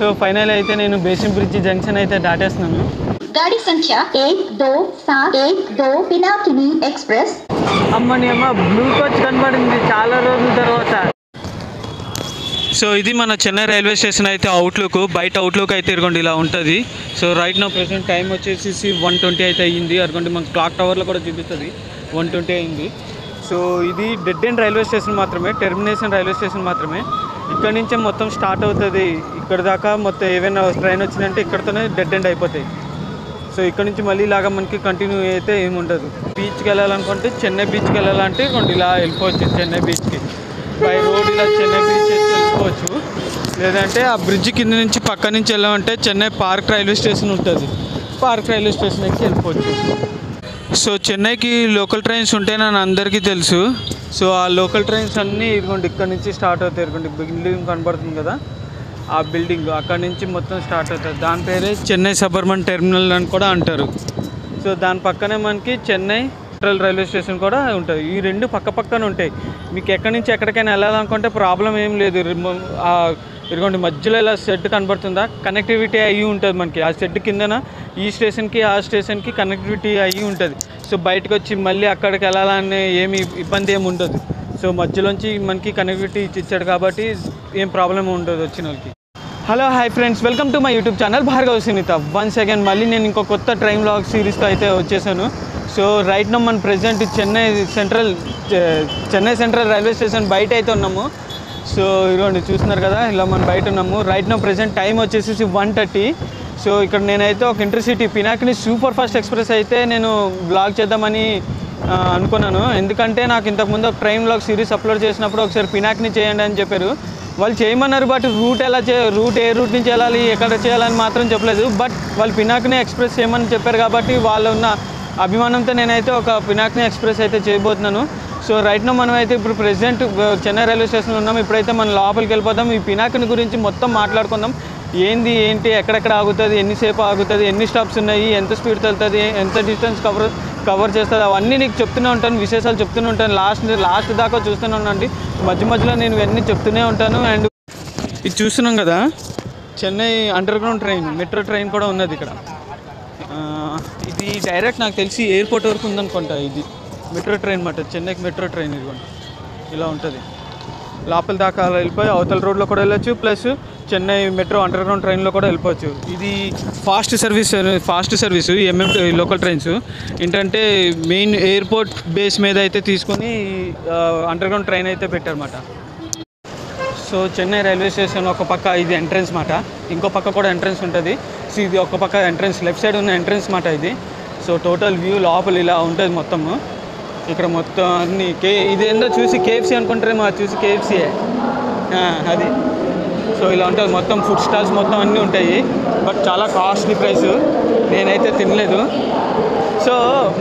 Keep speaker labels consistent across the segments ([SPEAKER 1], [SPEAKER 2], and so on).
[SPEAKER 1] So final అయితే నేను basin bridge junction అయితే దాటేస్తున్నాను.
[SPEAKER 2] गाड़ी संख्या 12712 पिनाकिनी एक्सप्रेस.
[SPEAKER 1] అమ్మని అమ్మ బ్లూ కోచ్ కనబడింది చాలా రోజుల తర్వాత. సో ఇది మన చెన్నై రైల్వే స్టేషన్ అయితే అవుట్లుక్. బయట అవుట్లుక్ అయితే ఇదిగోండి ఇలా ఉంటుంది. సో రైట్ నా ప్రెసెంట్ టైం వచ్చేసి 1:20 అయితే అయ్యింది. అదిగోండి మన క్లాక్ టవర్లో కూడా చూపిస్తుంది 1:20 అయింది. సో ఇది డెడ్ ఎండ్ రైల్వే స్టేషన్ మాత్రమే, టెర్మినేషన్ రైల్వే స్టేషన్ మాత్రమే. ఇక్కడ నుంచే మొత్తం స్టార్ట్ అవుతుంది. ఇక్కడ దాకా మొత్తం ఏవైనా ట్రైన్ వచ్చిందంటే ఇక్కడతోనే డెడ్ ఎండ్ అయిపోతాయి. సో ఇక్కడ నుంచి మళ్ళీ ఇలాగా మనకి కంటిన్యూ అయితే ఏమి ఉండదు. బీచ్కి వెళ్ళాలనుకుంటే చెన్నై బీచ్కి వెళ్ళాలంటే ఇలా వెళ్ళిపోవచ్చు. చెన్నై బీచ్కి బై రోడ్ ఇలా చెన్నై బీచ్ వెళ్ళిపోవచ్చు. లేదంటే ఆ బ్రిడ్జ్ కింద నుంచి పక్క నుంచి వెళ్ళామంటే చెన్నై పార్క్ రైల్వే స్టేషన్ ఉంటుంది. పార్క్ రైల్వే స్టేషన్ ఎక్కి వెళ్ళిపోవచ్చు. సో చెన్నైకి లోకల్ ట్రైన్స్ ఉంటాయని అందరికీ తెలుసు. సో ఆ లోకల్ ట్రైన్స్ అన్నీ ఇదిగోండి ఇక్కడ నుంచి స్టార్ట్ అవుతాయి. ఇదిగోండి బిల్డింగ్ కనబడుతుంది కదా, ఆ బిల్డింగ్ అక్కడ నుంచి మొత్తం స్టార్ట్ అవుతుంది. దాని పేరే చెన్నై సబర్బన్ టెర్మినల్ అని కూడా అంటారు. సో దాని పక్కనే మనకి చెన్నై సెంట్రల్ రైల్వే స్టేషన్ కూడా ఉంటుంది. ఈ రెండు పక్క పక్కన ఉంటాయి. మీకు ఎక్కడి నుంచి ఎక్కడికైనా వెళ్ళాలనుకుంటే ప్రాబ్లం ఏం లేదు. ఇదిగోండి మధ్యలో ఇలా షెడ్ కనబడుతుందా, కనెక్టివిటీ అయ్యి ఉంటుంది మనకి. ఆ షెడ్ కిందన ఈ స్టేషన్కి ఆ స్టేషన్కి కనెక్టివిటీ అయ్యి ఉంటుంది. సో బయటకు వచ్చి మళ్ళీ అక్కడికి వెళ్ళాలనే ఏమి ఇబ్బంది ఏమి ఉండదు. సో మధ్యలోంచి మనకి కనెక్టివిటీ ఇచ్చాడు కాబట్టి ఏం ప్రాబ్లం ఉండదు వచ్చిన వాళ్ళకి. Hello hi friends, welcome to my YouTube channel Bhargav Sunitha. Once again మళ్ళీ నేను ఇంకో కొత్త ట్రైన్ వ్లాగ్ సిరీస్తో అయితే వచ్చేసాను. సో రైట్ నో మన present Chennai central railway station బయట అయితే ఉన్నాము. సో ఇదిగోండి చూస్తున్నారు కదా, ఇలా మనం బయట ఉన్నాము. రైట్ నో ప్రెజెంట్ టైం వచ్చేసి 1:30. సో ఇక్కడ నేనైతే ఒక intercity Pinakini super fast express అయితే నేను బ్లాగ్ చేద్దామని అనుకున్నాను. ఎందుకంటే నాకు ఇంతకుముందు ఒక ట్రైన్ వ్లాగ్ సిరీస్ అప్లోడ్ చేసినప్పుడు ఒకసారి పినాకిని చేయండి అని చెప్పారు. వాళ్ళు చేయమన్నారు, బట్ రూట్ ఏ రూట్ నుంచి వెళ్ళాలి, ఎక్కడ చేయాలని మాత్రం చెప్పలేదు. బట్ వాళ్ళు పినాకిని ఎక్స్ప్రెస్ చేయమని చెప్పారు కాబట్టి వాళ్ళు ఉన్న అభిమానంతో నేనైతే ఒక పినాకిని ఎక్స్ప్రెస్ అయితే చేయబోతున్నాను. సో రైట్ నో మనం అయితే ఇప్పుడు ప్రెజెంట్ చెన్నై రైల్వే స్టేషన్లో ఉన్నాం. ఇప్పుడైతే మనం లోపలికి వెళ్ళిపోతాం. ఈ పినాకిని గురించి మొత్తం మాట్లాడుకుందాం. ఏంటి ఎక్కడెక్కడ ఆగుతుంది, ఎన్నిసేపు ఆగుతుంది, ఎన్ని స్టాప్స్ ఉన్నాయి, ఎంత స్పీడ్ వెళ్తుంది, ఎంత డిస్టెన్స్ కవర్ చేస్తుంది, అవన్నీ నీకు చెప్తూనే ఉంటాను. విశేషాలు చెప్తూనే ఉంటాను. లాస్ట్ దాకా చూస్తూనే ఉన్నాండి. మధ్యలో నేను ఇవన్నీ చెప్తూనే ఉంటాను. అండ్ ఇది చూస్తున్నాం కదా, Chennai underground train, metro train కూడా ఉన్నది ఇక్కడ. ఇది డైరెక్ట్ నాకు తెలిసి ఎయిర్పోర్ట్ వరకు ఉందనుకుంటా. ఇది మెట్రో ట్రైన్ మాట, చెన్నైకి మెట్రో ట్రైన్ ఇదిగోండి ఇలా ఉంటుంది. లోపల దాకా వెళ్ళిపోయి అవతల రోడ్లో కూడా వెళ్ళొచ్చు, ప్లస్ చెన్నై మెట్రో అండర్గ్రౌండ్ ట్రైన్లో కూడా వెళ్ళిపోవచ్చు. ఇది fast service MMT local trains. ఏంటంటే మెయిన్ ఎయిర్పోర్ట్ బేస్ మీద అయితే తీసుకొని అండర్గ్రౌండ్ ట్రైన్ అయితే పెట్టారన్నమాట. సో చెన్నై రైల్వే స్టేషన్ ఒక పక్క ఇది ఎంట్రన్స్ మాట, ఇంకో పక్క కూడా ఎంట్రన్స్ ఉంటుంది. సో ఇది ఒక పక్క ఎంట్రన్స్, లెఫ్ట్ సైడ్ ఉన్న ఎంట్రన్స్ మాట ఇది. సో టోటల్ వ్యూ లోపల ఇలా ఉంటుంది మొత్తము. ఇక్కడ మొత్తం అన్ని ఇదేందో చూసి కేఎఫ్సీ అనుకుంటారేమో, చూసి కేఎఫ్సీయే అది. సో ఇలా ఉంటుంది మొత్తం, ఫుడ్ స్టాల్స్ మొత్తం అన్నీ ఉంటాయి. బట్ చాలా కాస్ట్లీ ప్రైస్, నేనైతే తినలేదు. సో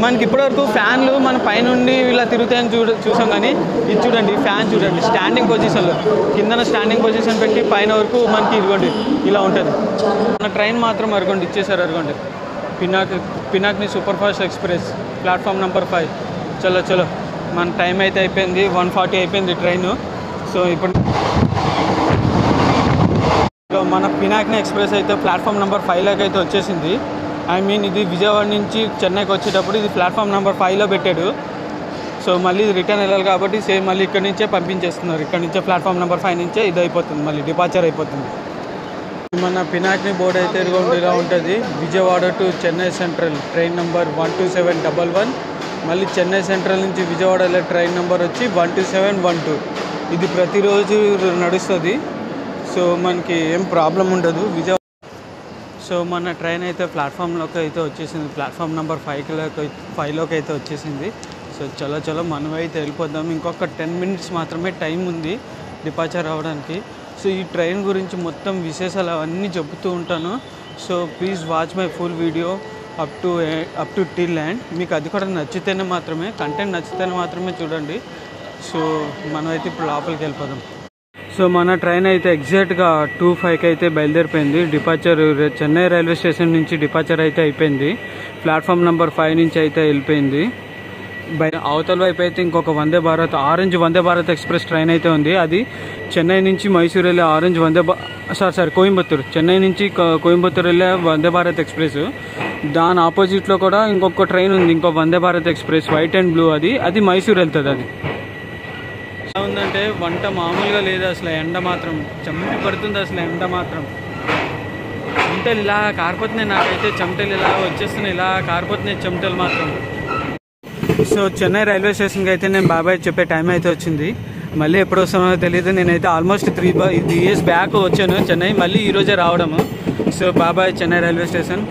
[SPEAKER 1] మనకి ఇప్పటివరకు ఫ్యాన్లు మన పైనుండి ఇలా తిరుగుతాయని చూసాం, కానీ ఇది చూడండి, ఫ్యాన్ చూడండి స్టాండింగ్ పొజిషన్లో, కిందన స్టాండింగ్ పొజిషన్ పెట్టి పైన వరకు మనకి ఇదిగోండి ఇలా ఉంటుంది. మన ట్రైన్ మాత్రం అరగండి ఇచ్చేసారు. అరగండి Pinakini super fast express platform number 5. చలో మన టైం అయితే అయిపోయింది, 1:40 అయిపోయింది ట్రైను. సో ఇప్పుడు మన పినాకిని ఎక్స్ప్రెస్ అయితే ప్లాట్ఫామ్ నెంబర్ 5లోకి అయితే వచ్చేసింది. ఇది విజయవాడ నుంచి చెన్నైకి వచ్చేటప్పుడు ఇది ప్లాట్ఫామ్ నెంబర్ 5లో పెట్టాడు. సో మళ్ళీ రిటర్న్ వెళ్ళాలి కాబట్టి సేమ్ మళ్ళీ ఇక్కడ నుంచే పంపించేస్తున్నారు. ఇక్కడ నుంచే ప్లాట్ఫామ్ నెంబర్ 5 నుంచే ఇది అయిపోతుంది, మళ్ళీ డిపార్చర్ అయిపోతుంది. మన పినాకిని బోర్డు అయితే ఇలా ఉంటుంది. Vijayawada to Chennai central train number 12711. మళ్ళీ చెన్నై సెంట్రల్ నుంచి విజయవాడ వెళ్ళే ట్రైన్ నెంబర్ వచ్చి 12712. ఇది ప్రతిరోజు నడుస్తుంది. సో మనకి ఏం ప్రాబ్లం ఉండదు విజయవాడ. సో మన ట్రైన్ అయితే ప్లాట్ఫామ్లోకి అయితే వచ్చేసింది, ప్లాట్ఫామ్ నెంబర్ 5లోకి అయితే వచ్చేసింది. సో చలో మనం అయితే వెళ్ళిపోదాం. ఇంకొక 10 మినిట్స్ మాత్రమే టైం ఉంది డిపార్చర్ అవ్వడానికి. సో ఈ ట్రైన్ గురించి మొత్తం విశేషాలు అవన్నీ చెబుతూ ఉంటాను. So please watch my full video up to till end. మీకు అది కూడా నచ్చితేనే మాత్రమే, కంటెంట్ నచ్చితేనే మాత్రమే చూడండి. సో మనం అయితే ఇప్పుడు లోపలికి వెళ్ళిపోదాం. సో మన ట్రైన్ అయితే ఎగ్జాక్ట్గా 2:05కి అయితే బయలుదేరిపోయింది. డిపార్చర్ చెన్నై రైల్వే స్టేషన్ నుంచి డిపార్చర్ అయితే అయిపోయింది. ప్లాట్ఫామ్ నెంబర్ 5 నుంచి అయితే వెళ్ళిపోయింది. అవతల వైపు అయితే ఇంకొక వందే భారత్ ఆరెంజ్ వందే భారత్ ఎక్స్ప్రెస్ ట్రైన్ అయితే ఉంది. అది చెన్నై నుంచి మైసూర్ వెళ్ళే ఆరెంజ్ కోయంబత్తూరు, చెన్నై నుంచి కోయంబత్తూరు వెళ్ళే వందే భారత్ ఎక్స్ప్రెస్. దాని ఆపోజిట్లో కూడా ఇంకొక ట్రైన్ ఉంది, ఇంకో Vande Bharat express white and blue. అది మైసూర్ వెళ్తుంది. అది ఎలా ఉందంటే వంట మామూలుగా లేదు అసలు. ఎండ మాత్రం చెమట పడుతుంది అసలు. ఎండ మాత్రం చెమటలు ఇలా కారిపోతున్నాయి. నాకైతే చెమటలు ఇలా వచ్చేస్తున్నాయి, ఇలా కారిపోతున్నాయి చెమటలు మాత్రం. సో చెన్నై రైల్వే స్టేషన్కి అయితే నేను బాబాయ్ చెప్పే టైం అయితే వచ్చింది. మళ్ళీ ఎప్పుడు వస్తామో తెలియదు. నేనైతే ఆల్మోస్ట్ 3 years బ్యాక్ వచ్చాను చెన్నై, మళ్ళీ ఈరోజే రావడము. సో బాబాయ్ చెన్నై రైల్వే స్టేషన్.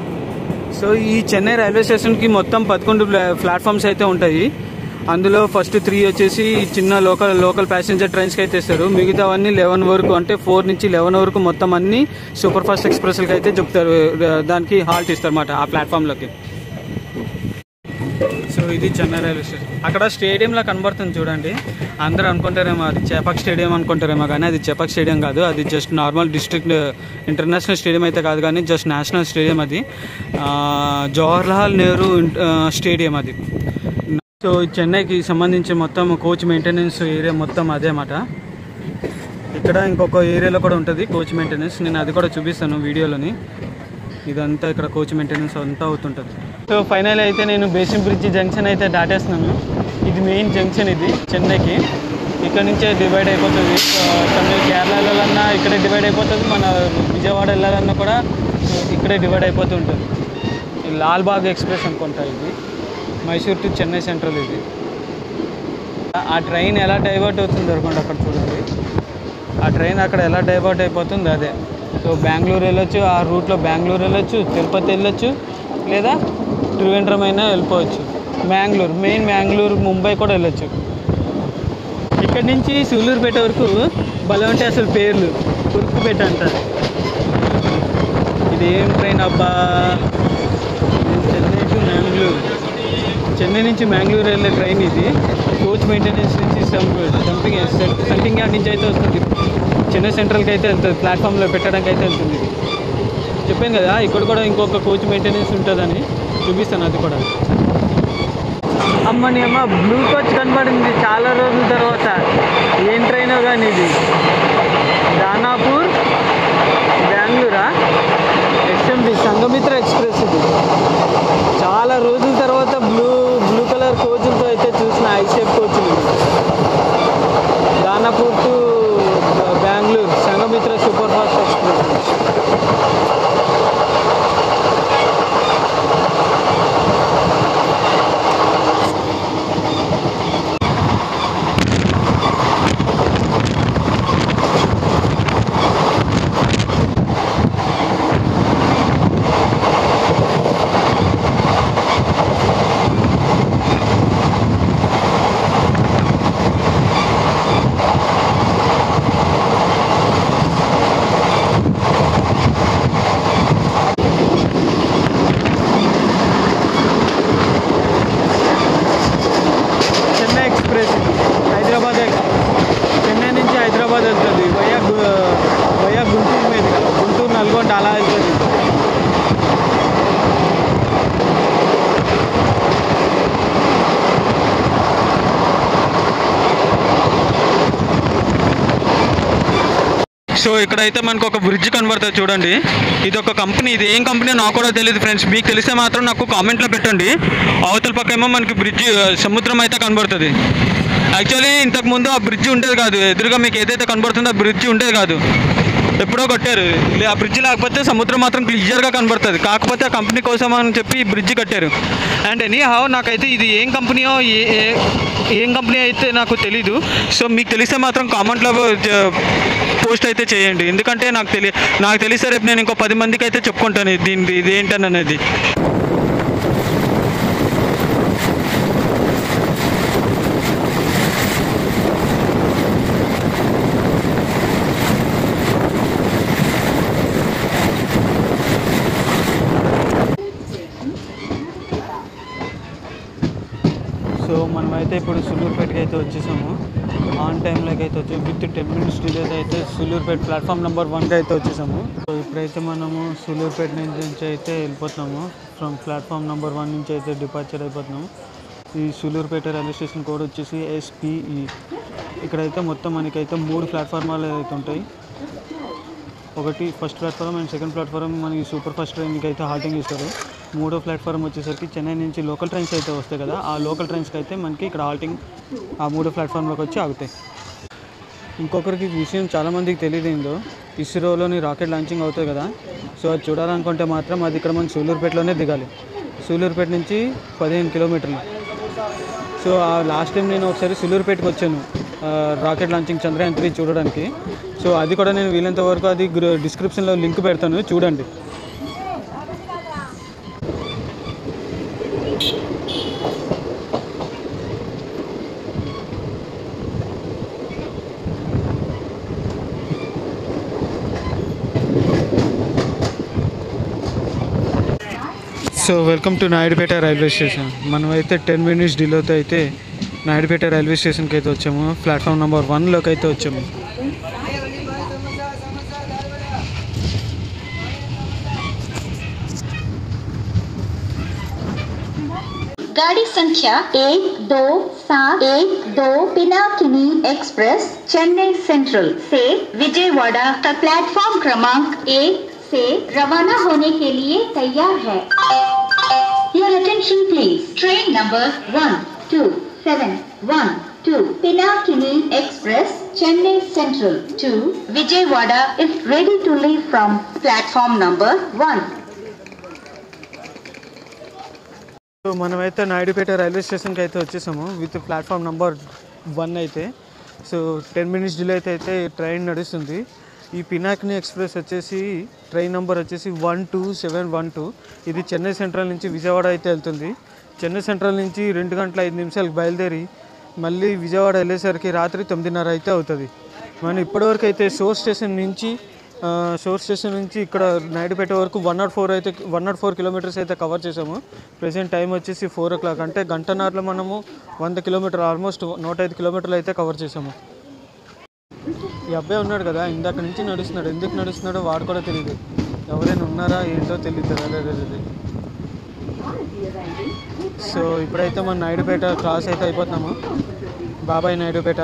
[SPEAKER 1] సో ఈ చెన్నై రైల్వే స్టేషన్కి మొత్తం 11 ప్లాట్ఫామ్స్ అయితే ఉంటాయి. అందులో ఫస్ట్ 3 వచ్చేసి చిన్న లోకల్ ప్యాసింజర్ ట్రైన్స్కి అయితే ఇస్తారు. మిగతావన్నీ 11 వరకు, అంటే 4 నుంచి 11 వరకు మొత్తం అన్ని సూపర్ ఫాస్ట్ ఎక్స్ప్రెస్లకి అయితే చెప్తారు. దానికి హాల్ట్ ఇస్తారు అన్నమాట ఆ ప్లాట్ఫామ్లోకి. సో ఇది చెన్నై రైల్వే స్టేషన్. అక్కడ స్టేడియంలా కనబడుతుంది చూడండి. అందరూ అనుకుంటారేమో అది చేపాక్ స్టేడియం అనుకుంటారేమో, కానీ అది చేపాక్ స్టేడియం కాదు. అది just normal district international stadium అయితే కాదు, కానీ జస్ట్ నేషనల్ స్టేడియం. అది జవహర్లాల్ నెహ్రూ స్టేడియం అది. సో చెన్నైకి సంబంధించి మొత్తం కోచ్ మెయింటెనెన్స్ ఏరియా మొత్తం అదే అన్నమాట. ఇక్కడ ఇంకొక ఏరియాలో కూడా ఉంటుంది కోచ్ మెయింటెనెన్స్. నేను అది కూడా చూపిస్తాను వీడియోలోని. ఇదంతా ఇక్కడ కోచ్ మెయింటెనెన్స్ అంతా అవుతుంటుంది. సో ఫైనల్ అయితే నేను బేసిన్ బ్రిడ్జ్ జంక్షన్ అయితే దాటేస్తున్నాను. ఇది మెయిన్ జంక్షన్ ఇది చెన్నైకి. ఇక్కడ నుంచే డివైడ్ అయిపోతుంది. చెన్నై కేరళ వెళ్ళాలన్నా ఇక్కడే డివైడ్ అయిపోతుంది, మన విజయవాడ వెళ్ళాలన్నా కూడా ఇక్కడే డివైడ్ అయిపోతూ ఉంటుంది. లాల్బాగ్ ఎక్స్ప్రెస్ అనుకుంటా ఇది, మైసూర్ టు చెన్నై సెంట్రల్ ఇది. ఆ ట్రైన్ ఎలా డైవర్ట్ అవుతుంది అనుకోండి, అక్కడ చూడండి. ఆ ట్రైన్ అక్కడ ఎలా డైవర్ట్ అయిపోతుంది అదే. సో బెంగళూరు వెళ్ళొచ్చు, ఆ రూట్లో బెంగళూరు వెళ్ళొచ్చు, తిరుపతి వెళ్ళొచ్చు, లేదా త్రివేంద్రం అయినా వెళ్ళిపోవచ్చు. మెయిన్ బెంగళూరు, ముంబై కూడా వెళ్ళొచ్చు. ఇక్కడి నుంచి సూళ్ళూరుపేట వరకు భలే ఉంటాయి అసలు పేర్లు. ఉరుక్కుపేట అంటారు. ఇది ఏం ట్రైన్ అబ్బా? చెన్నై టు మ్యాంగ్లూరు, చెన్నై నుంచి మ్యాంగ్లూరు వెళ్ళే ట్రైన్ ఇది. కోచ్ మెయింటెనెన్స్ నుంచి సంథింగ్ యార్డ్ నుంచి అయితే వస్తుంది. చెన్నై సెంట్రల్కి అయితే వెళ్తుంది, ప్లాట్ఫామ్లో పెట్టడానికి అయితే వెళ్తుంది. చెప్పాను కదా ఇక్కడ కూడా ఇంకొక కోచ్ మెయింటెనెన్స్ ఉంటుందని, చూపిస్తాను అది కూడా. అమ్మని అమ్మ బ్లూ కోచ్ కనబడింది చాలా రోజుల తర్వాత. ఏం ట్రైనో కానీ ఇది దానాపూర్ బెంగళూరా, ఎస్ఎంబి సంఘమిత్ర ఎక్స్ప్రెస్. ఇది చాలా రోజుల తర్వాత బ్లూ కలర్ కోచ్లతో అయితే చూసిన, ఐషేప్ కోచ్లు. Danapur to Bengaluru Sanghamitra super fast express. Hyderabad Chennai నుంచి హైదరాబాద్ వెళ్తుంది వయా గుంటూరు మీదుగా, గుంటూరు నల్గొండ అలా వెళ్తుంది. సో ఇక్కడైతే మనకు ఒక బ్రిడ్జ్ కనబడుతుంది చూడండి. ఇది ఒక కంపెనీ. ఇది ఏం కంపెనీ నాకు కూడా తెలియదు ఫ్రెండ్స్. మీకు తెలిస్తే మాత్రం నాకు కామెంట్లో పెట్టండి. అవతల పక్క ఏమో మనకి బ్రిడ్జ్ సముద్రం అయితే కనబడుతుంది. యాక్చువల్లీ ఇంతకుముందు ఆ బ్రిడ్జ్ ఉండేది కాదు. ఎదురుగా మీకు ఏదైతే కనబడుతుందో ఆ బ్రిడ్జ్ ఉండేది కాదు, ఎప్పుడో కట్టారు. ఆ బ్రిడ్జ్ లేకపోతే సముద్రం మాత్రం క్లియర్గా కనబడుతుంది. కాకపోతే ఆ కంపెనీ కోసం అని చెప్పి ఈ బ్రిడ్జ్ కట్టారు. అండ్ ఎనీ హౌ నాకైతే ఇది ఏం కంపెనీయో ఏం కంపెనీ అయితే నాకు తెలీదు. సో మీకు తెలిస్తే మాత్రం కామెంట్లో పోస్ట్ అయితే చేయండి. ఎందుకంటే నాకు తెలిస్తే రేపు నేను ఇంకో 10 మందికి అయితే చెప్పుకుంటాను ఇది ఏంటని అనేది. సో మనమైతే ఇప్పుడు సూళ్ళూరుపేటకి అయితే వచ్చేసాము. ఆన్ టైంలోకి అయితే వచ్చి విత్ 10 minutes డిలే అయితే సూళ్ళూరుపేట ప్లాట్ఫామ్ నెంబర్ 1కి అయితే వచ్చేసాము. సో ఇప్పుడైతే మనము సూళ్ళూరుపేట నుంచి అయితే వెళ్ళిపోతున్నాము. ఫ్రమ్ ప్లాట్ఫామ్ నెంబర్ 1 నుంచి అయితే డిపార్చర్ అయిపోతున్నాము. ఈ సూలూరుపేట రైల్వే స్టేషన్ కోడ్ వచ్చేసి SPE. ఇక్కడైతే మొత్తం మనకైతే 3 ప్లాట్ఫార్మాలు అయితే ఉంటాయి. ఒకటి first platform and second platform మనకి సూపర్ ఫాస్ట్ ట్రైన్కి అయితే హాల్టింగ్ ఇస్తారు. మూడో ప్లాట్ఫారం వచ్చేసరికి చెన్నై నుంచి లోకల్ ట్రైన్స్ అయితే వస్తాయి కదా, ఆ లోకల్ ట్రైన్స్కి అయితే మనకి ఇక్కడ హాల్టింగ్ ఆ 3 ప్లాట్ఫామ్లోకి వచ్చి ఆగుతాయి. ఇంకొకరికి విషయం చాలామందికి తెలియదు ఏందో, ఇస్రోలోని రాకెట్ లాంచింగ్ అవుతుంది కదా, సో అది చూడాలనుకుంటే మాత్రం అది ఇక్కడ మనం సూలూరుపేటలోనే దిగాలి. సూలూరుపేట నుంచి 15 కిలోమీటర్లు. సో లాస్ట్ టైం నేను ఒకసారి సూలూరుపేటకి వచ్చాను రాకెట్ లాంచింగ్ చంద్రయాన్ 3 చూడడానికి. సో అది కూడా నేను వీలంత వరకు అది డిస్క్రిప్షన్లో లింక్ పెడతాను, చూడండి. So welcome to Naidupeta railway station. మనమైతే 10 minutes డిలేతో అయితే నాయుడుపేట రైల్వే స్టేషన్కి అయితే వచ్చాము. ప్లాట్ఫామ్ నెంబర్ 1లోకి అయితే వచ్చాము.
[SPEAKER 2] गाड़ी संख्या 1272 पिनाकिनी एक्सप्रेस चेन्नई सेंट्रल से विजयवाड़ा तक प्लेटफॉर्म क्रमांक 1 से रवाना होने के लिए तैयार है. Your attention please. Train number 1272 Pinakini Express Chennai Central to Vijayawada is ready to leave from platform number 1.
[SPEAKER 1] So మనమైతే నాయుడుపేట రైల్వే స్టేషన్కి అయితే వచ్చేసాము విత్ ప్లాట్ఫామ్ నెంబర్ 1 అయితే. సో 10 minutes డిలే అయితే ట్రైన్ నడుస్తుంది. ఈ పినాకిని ఎక్స్ప్రెస్ వచ్చేసి ట్రైన్ నెంబర్ వచ్చేసి 12712. ఇది చెన్నై సెంట్రల్ నుంచి విజయవాడ అయితే వెళ్తుంది. చెన్నై సెంట్రల్ నుంచి 2 గంటల 5 నిమిషాలకు బయలుదేరి మళ్ళీ విజయవాడ వెళ్ళేసరికి రాత్రి 9:30 అయితే అవుతుంది. మనం ఇప్పటివరకు అయితే సోర్స్ స్టేషన్ నుంచి ఇక్కడ నాయుడుపేట వరకు 104 కిలోమీటర్స్ అయితే కవర్ చేసాము. ప్రెసెంట్ టైం వచ్చేసి 4 o'clock, అంటే గంటన్నరలో మనము 100 కిలోమీటర్లు, ఆల్మోస్ట్ 105 కిలోమీటర్లు అయితే కవర్ చేసాము. ఈ అబ్బాయి ఉన్నాడు కదా, ఇందాక నుంచి నడుస్తున్నాడు. ఎందుకు నడుస్తున్నాడో వాడు కూడా తెలియదు. ఎవరైనా ఉన్నారా ఏంటో తెలియదు. అదే సో ఇప్పుడైతే మన నాయుడుపేట క్రాస్ అయితే అయిపోతున్నాము. బాబాయ్ నాయుడుపేట.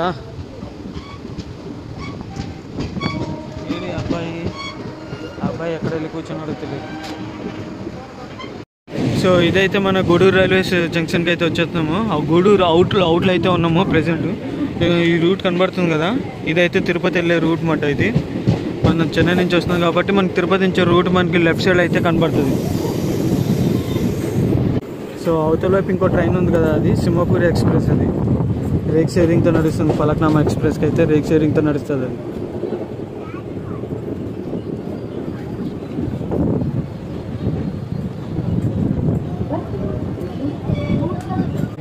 [SPEAKER 1] అబ్బాయి ఎక్కడ వెళ్ళి కూర్చున్నాడో తెలియదు. సో ఇదైతే మన గూడూరు రైల్వే జంక్షన్కి అయితే వచ్చేస్తున్నాము. ఆ గూడూరు అవుట్లో అయితే ఉన్నాము ప్రెసెంట్. ఈ రూట్ కనబడుతుంది కదా, ఇదైతే తిరుపతి వెళ్ళే రూట్ మాట. ఇది మనం చెన్నై నుంచి వస్తున్నాం కాబట్టి మనకి తిరుపతి నుంచి రూట్ మనకి లెఫ్ట్ సైడ్ అయితే కనబడుతుంది. సో అవతల వైపు ఇంకో ట్రైన్ ఉంది కదా, అది సింహపూరి ఎక్స్ప్రెస్. అది రేక్ షేరింగ్తో నడుస్తుంది. ఫలక్నామా ఎక్స్ప్రెస్కి అయితే రేక్ షేరింగ్తో నడుస్తుంది. అది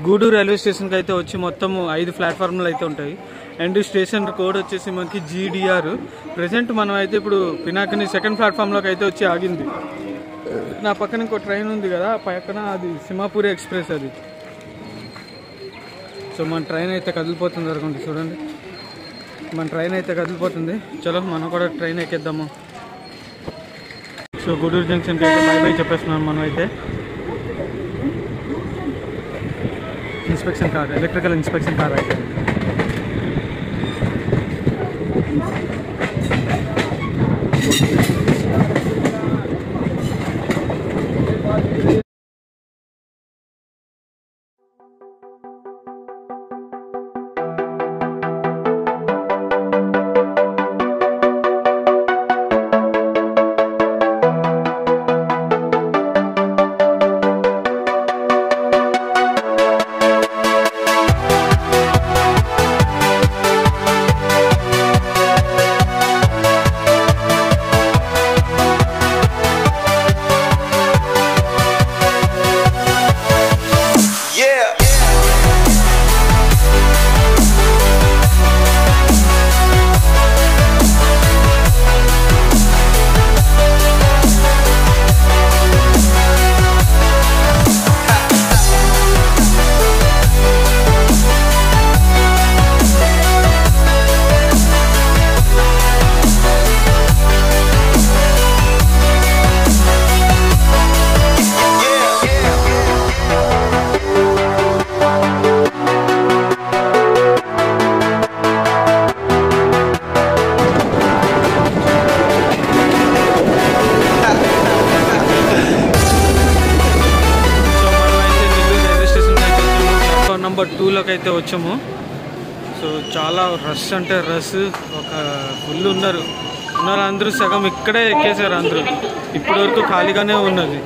[SPEAKER 1] గూడూరు రైల్వే స్టేషన్కి అయితే వచ్చి మొత్తం 5 ప్లాట్ఫామ్లు అయితే ఉంటాయి. అండ్ స్టేషన్ కోడ్ వచ్చేసి మనకి GDR. ప్రెసెంట్ మనం అయితే ఇప్పుడు పినాకిని సెకండ్ ప్లాట్ఫామ్లోకి అయితే వచ్చి ఆగింది. నా పక్కన ఇంకో ట్రైన్ ఉంది కదా, పక్కన అది సింహపూరి ఎక్స్ప్రెస్ అది. సో మన ట్రైన్ అయితే కదిలిపోతుంది అనుకోండి, చూడండి మన ట్రైన్ అయితే కదిలిపోతుంది. చలో మనం కూడా ట్రైన్ ఎక్కేద్దాము. సో గూడూరు జంక్షన్కి అయితే బై చెప్పేస్తున్నాం. మనం అయితే inspection car, electrical inspection car అయితే. నెంబర్ 2లోకి అయితే వచ్చాము. సో చాలా రష్ అంటే రష్, ఒక ఫుల్ ఉన్నారు అందరూ, సగం ఇక్కడే ఎక్కేసారు అందరూ. ఇప్పటి వరకు ఖాళీగానే ఉన్నది.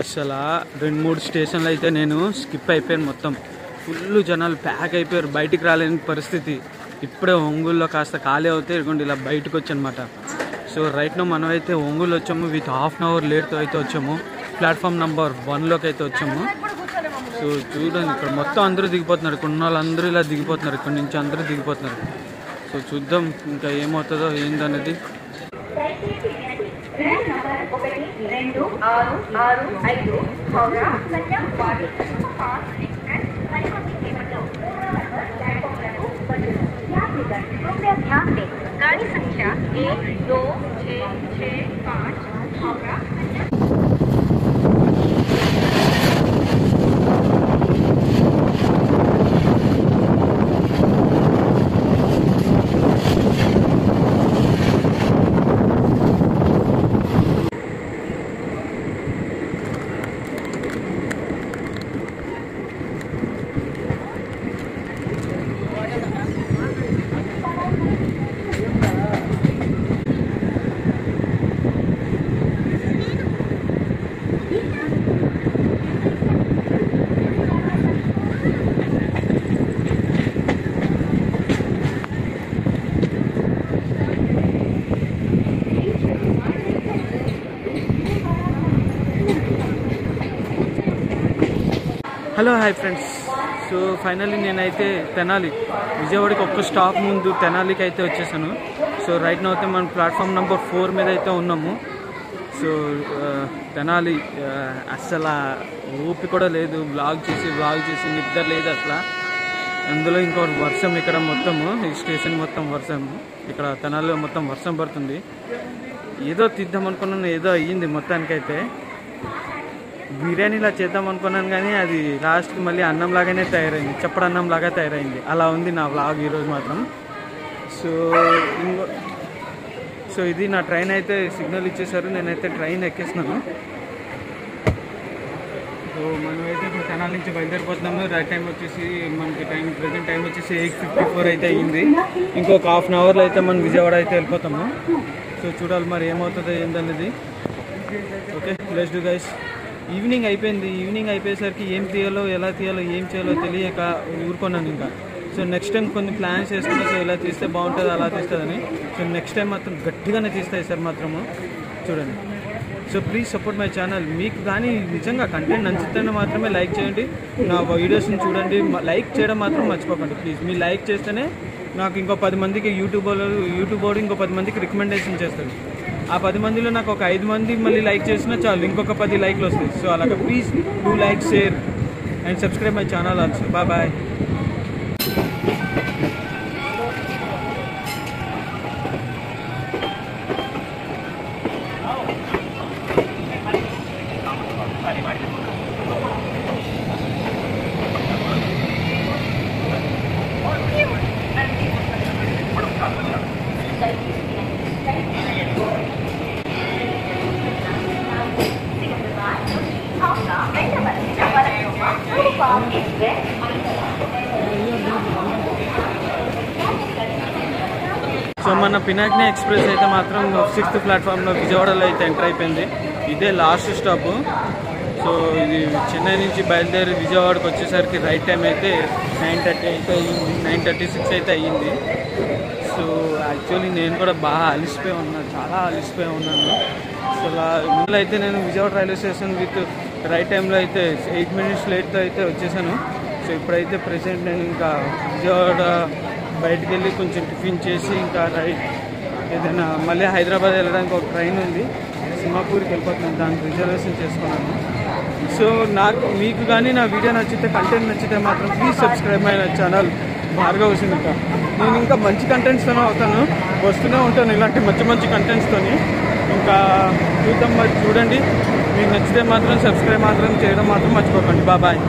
[SPEAKER 3] అసలు 2-3 స్టేషన్లు అయితే నేను స్కిప్ అయిపోయాను. మొత్తం ఫుల్ జనాలు ప్యాక్ అయిపోయారు, బయటికి రాలేని పరిస్థితి. ఇప్పుడే ఒంగోలులో కాస్త ఖాళీ అవుతే ఇదిగోండి ఇలా బయటకు వచ్చనమాట. సో రైట్ నో మనం అయితే ఒంగోలు వచ్చాము. విత్ హాఫ్ అన్ అవర్ లేట్తో అయితే వచ్చాము. ప్లాట్ఫామ్ నెంబర్ 1లోకి అయితే వచ్చాము. సో చూడండి ఇక్కడ మొత్తం అందరూ దిగిపోతున్నారు. ఇక్కడ ఉన్న వాళ్ళందరూ ఇలా దిగిపోతున్నారు, ఇక్కడ నుంచి అందరూ దిగిపోతున్నారు. సో చూద్దాం ఇంకా ఏమవుతుందో ఏందనేది.
[SPEAKER 2] गाड़ी संख्या 1, 2, 6, 6, 5 Howrah.
[SPEAKER 3] Hello hi friends. So finally నేనైతే తెనాలి విజయవాడకి ఒక్క స్టాప్ ముందు తెనాలికి అయితే వచ్చేసాను. సో రైట్ నౌ అయితే మనం ప్లాట్ఫామ్ నెంబర్ 4 మీద అయితే ఉన్నాము. సో తెనాలి అస్సలు ఊపి కూడా లేదు, వ్లాగ్ చేసి నిద్ర లేదు అసలు. అందులో ఇంకో వర్షం ఇక్కడ మొత్తము, ఈ స్టేషన్ మొత్తం వర్షం, ఇక్కడ తెనాలిలో మొత్తం వర్షం పడుతుంది. ఏదో తీద్దాం అనుకున్నాను, ఏదో అయ్యింది మొత్తానికైతే. బిర్యానీలా చేద్దాం అనుకున్నాను కానీ అది లాస్ట్కి మళ్ళీ అన్నం లాగానే తయారైంది, చప్పటి అన్నం లాగా తయారైంది. అలా ఉంది నా వ్లాగ్ ఈరోజు మాత్రం. సో ఇది నా ట్రైన్ అయితే సిగ్నల్ ఇచ్చేసారు, నేనైతే ట్రైన్ ఎక్కేసినాను. సో మనమైతే ఇప్పుడు తెనాలి నుంచి బయలుదేరిపోతున్నాము. రైట్ టైం వచ్చేసి మనకి ప్రజెంట్ టైం వచ్చేసి 8:54 అయితే అయ్యింది. ఇంకొక హాఫ్ అన్ అవర్లో అయితే మనం విజయవాడ అయితే వెళ్ళిపోతాము. సో చూడాలి మరి ఏమవుతుందో ఏందనేది. Okay, let's do guys. Evening అయిపోయింది. ఈవినింగ్ అయిపోయేసరికి ఏం తీయాలో, ఎలా తీయాలో, ఏం చేయాలో తెలియక ఊరుకున్నాను ఇంకా. సో నెక్స్ట్ టైం కొన్ని ప్లాన్స్ వేసుకున్నా, సో ఇలా తీస్తే బాగుంటుంది, అలా తీస్తుందని. సో నెక్స్ట్ టైం మాత్రం గట్టిగానే తీస్తాయి సార్ మాత్రము. చూడండి. So please support my channel. మీకు కానీ నిజంగా కంటెంట్ నచ్చితేనే మాత్రమే లైక్ చేయండి, నా వీడియోస్ని చూడండి. లైక్ చేయడం మాత్రం మర్చిపోకండి ప్లీజ్. మీరు లైక్ చేస్తేనే నాకు ఇంకో 10 మందికి యూట్యూబ్ ఇంకో 10 మందికి రికమెండేషన్ చేస్తాడు. ఆ 10 మందిలో నాకు ఒక 5 మంది మళ్ళీ లైక్ చేసినా చాలు, ఇంకొక 10 లైక్లు వస్తాయి. సో అలాగా please do like, share and subscribe my channel also. Bye. So మన పినాకిని ఎక్స్ప్రెస్ అయితే మాత్రం 6th ప్లాట్ఫామ్లో విజయవాడలో అయితే ఎంటర్ అయిపోయింది. ఇదే లాస్ట్ స్టాప్. సో ఇది చెన్నై నుంచి బయలుదేరి విజయవాడకు వచ్చేసరికి రైట్ టైం అయితే 9:30 అయితే అయ్యింది, 9:36 అయితే అయ్యింది. సో యాక్చువల్లీ నేను కూడా బాగా అలిసిపోయి ఉన్నాను, చాలా అలిసిపోయి ఉన్నాను. సో ముందు అయితే నేను Vijayawada railway station with right టైంలో అయితే 8 minutes లేట్తో అయితే వచ్చేసాను. సో ఇప్పుడైతే ప్రెసెంట్ నేను ఇంకా విజయవాడ బయటికి వెళ్ళి కొంచెం టిఫిన్ చేసి ఇంకా ఏదైనా మళ్ళీ హైదరాబాద్ వెళ్ళడానికి ఒక ట్రైన్ ఉంది, సింహాపూర్కి వెళ్ళిపోతున్నాను. దానికి రిజర్వేషన్ చేసుకున్నాను. సో మీకు కానీ నా వీడియో నచ్చితే, కంటెంట్ నచ్చితే మాత్రం please subscribe my channel Bhargav Singh. నేను ఇంకా మంచి కంటెంట్స్తోనే వస్తూనే ఉంటాను, ఇలాంటి మంచి కంటెంట్స్తో. ఇంకా చూద్దాం మరి, చూడండి. మీకు నచ్చితే మాత్రం సబ్స్క్రైబ్ మాత్రం చేయడం మాత్రం మర్చిపోకండి. బాయ్.